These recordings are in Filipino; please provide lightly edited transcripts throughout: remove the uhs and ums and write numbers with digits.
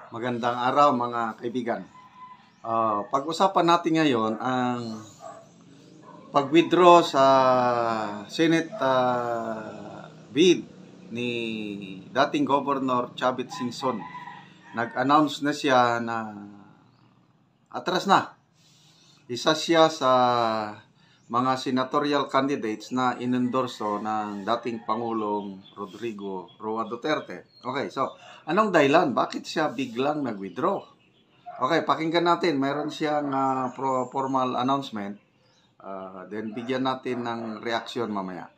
Magandang araw mga kaibigan. Pag-usapan natin ngayon ang pag-withdraw sa Senate bid ni dating Governor Chavit Singson. Nag-announce na siya na atras na. Isa siya sa mga senatorial candidates na inendorso ng dating Pangulong Rodrigo Roa Duterte. Okay, so anong dahilan? Bakit siya biglang nag-withdraw? Okay, pakinggan natin. Mayroon siyang formal announcement. Then bigyan natin ng reaksyon mamaya.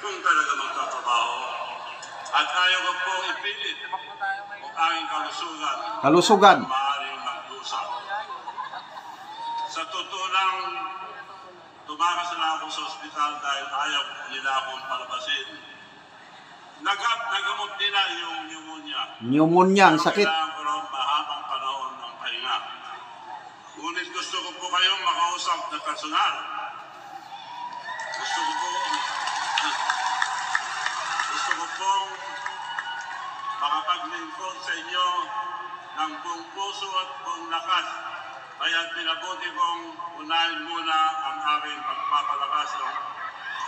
Kung talaga magtatrabaho at ayaw ko po ipilit kung aking kalusugan maaaring magdusa. Sa totoo lang, tumakas na ako sa ospital dahil ayaw nila akong palabasin. Nagamot nila yung pneumonia. Pneumonia, ang sakit. Kailangan ko raw mahabang panahon ng pahinga. Ngunit gusto ko po kayong makausap na personal. Gusto ko pong makapag-lingkod sa inyo ng buong puso at buong lakas. Kaya pinabuti kong unahin muna ang aking pagpapalakas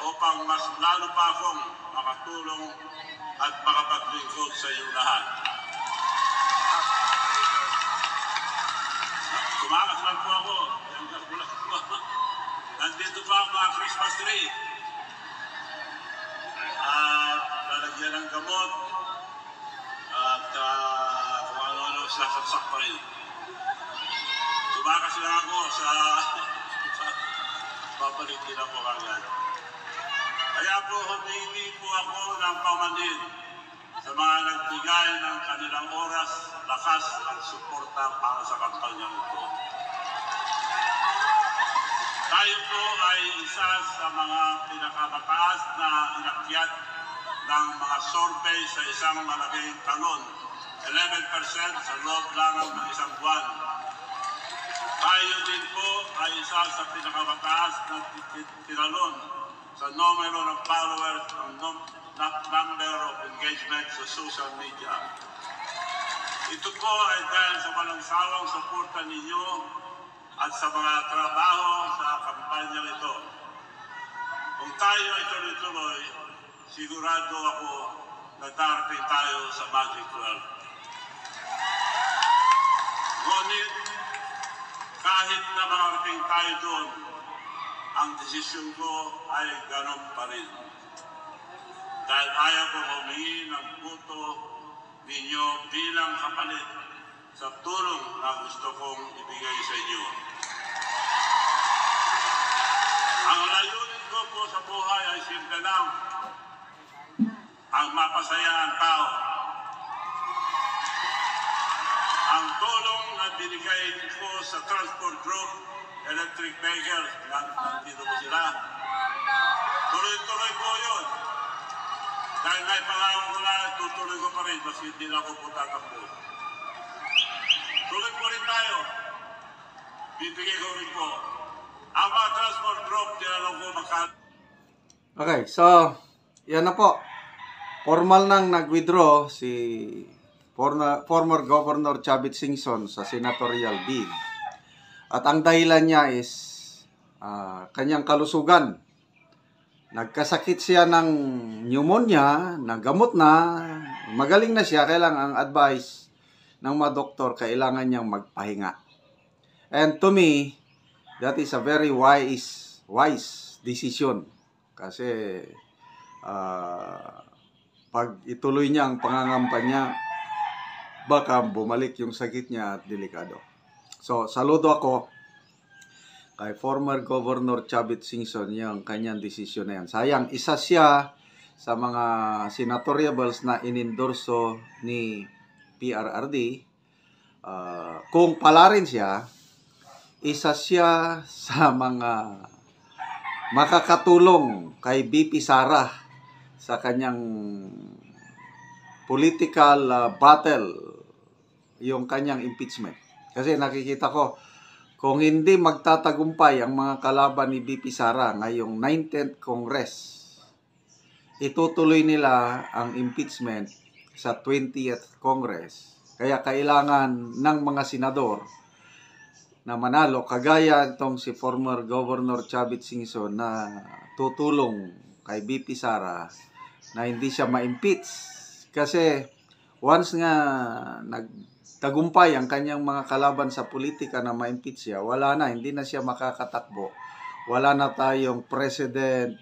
upang mas lalo pa akong makatulong at makapaglingkod sa iyo lahat. Tumakas lang po ako. Nandito pa ang mga Christmas tree. At lalagyan ng gamot at kung ano-ano sasaksak pa rin. Tumakas lang ako sa papalitin ako kagad. Kaya po humingi po ako ng pamanhin sa mga nagbigay ng kanilang oras, lakas at suporta para sa kampanyang ito. Tayo po ay isa sa mga pinakamataas na inakyat ng mga survey sa isang malaking talon, 11% sa loob lamang ng isang buwan. Tayo din po ay isa sa pinakamataas na tinalon sa numero ng followers ng number of engagement sa social media. Ito po ay dahil sa walang sawang suporta ninyo at sa mga trabaho sa kampanya nito. Kung tayo ay tuloy-tuloy, sigurado ako na darating tayo sa Magic 12. Ngunit, kahit na makarating tayo doon, ang desisyon ko ay ganun pa rin. Dahil ayaw ko humingi ng puto ninyo bilang kapalit sa tulong na gusto kong ibigay sa inyo. Ang layunin ko po sa buhay ay simple lang. Ang mapasaya ang tao. Ang tulong na binigay ko sa transport group, electric vehicles, nandito po sila. Tuloy-tuloy po yun. Dahil may pangako ko na, tutuloy ko pa rin, kasi hindi na ako po tatakbo. Tuloy po rin tayo. Bibigay ko rin po. Ang mga transport group, tinanong ko magkano. Okay, so yan na po. Formal nang nag-withdraw si former Governor Chavit Singson sa senatorial bid. At ang dahilan niya is kanyang kalusugan. Nagkasakit siya ng pneumonia, nagamot na, magaling na siya, kailangan ang advice ng mga doktor, kailangan niyang magpahinga. And to me, that is a very wise decision. Kasi pag ituloy niya ang pangangampanya, baka bumalik yung sakit niya at delikado. So, saludo ako kay former Governor Chavit Singson yung kanyang desisyon na yan. Sayang, isa siya sa mga senatoriables na inendorso ni PRRD. Kung pala rin siya, isa siya sa mga makakatulong kay BP Sara sa kanyang political battle, yung kanyang impeachment. Kasi nakikita ko, kung hindi magtatagumpay ang mga kalaban ni BP Sara ngayong 19th Congress, itutuloy nila ang impeachment sa 20th Congress Kaya kailangan ng mga senador na manalo, kagaya itong si former Governor Chavit Singson na tutulong kay BP Sara na hindi siya ma-impeach. Kasi once nga nagtagumpay ang kanyang mga kalaban sa politika na ma-impeach siya, wala na, hindi na siya makakatakbo. Wala na tayong President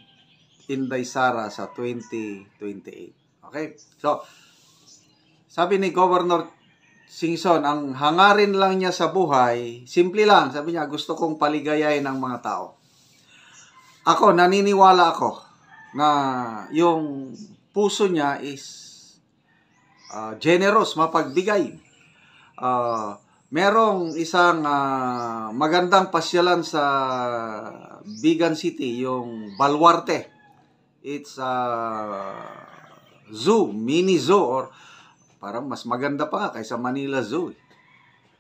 Inday Sara sa 2028. Okay? So, sabi ni Governor Singson, ang hangarin lang niya sa buhay, simple lang, sabi niya, gusto kong paligayahin ng mga tao. Ako, naniniwala ako na yung puso niya is generous, mapagbigay. Merong isang magandang pasyalan sa Bigan City, yung Baluarte. It's zoo, mini zoo, or parang mas maganda pa nga kaysa Manila Zoo.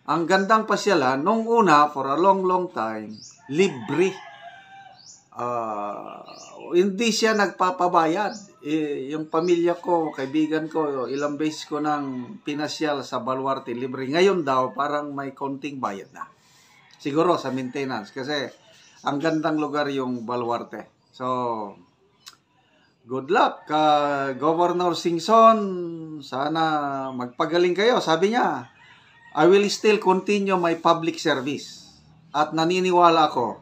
Ang gandang pasyalan, nung una, for a long time, libre. Hindi siya nagpapabayad. Yung pamilya ko, kaibigan ko, ilang beses ko nang pinasyal sa Baluarte, libre. Ngayon daw, parang may konting bayad na. Siguro sa maintenance, kasi ang gandang lugar yung Baluarte. So, good luck, Governor Singson. Sana magpagaling kayo. Sabi niya, I will still continue my public service. At naniniwala ako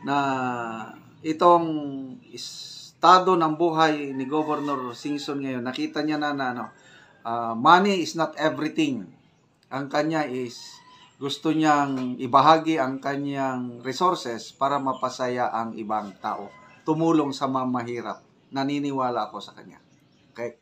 na itong estado ng buhay ni Governor Singson ngayon, nakita niya na money is not everything. Ang kanya is gusto niyang ibahagi ang kanyang resources para mapasaya ang ibang tao. Tumulong sa mamahirap. Naniniwala ako sa kanya. Okay?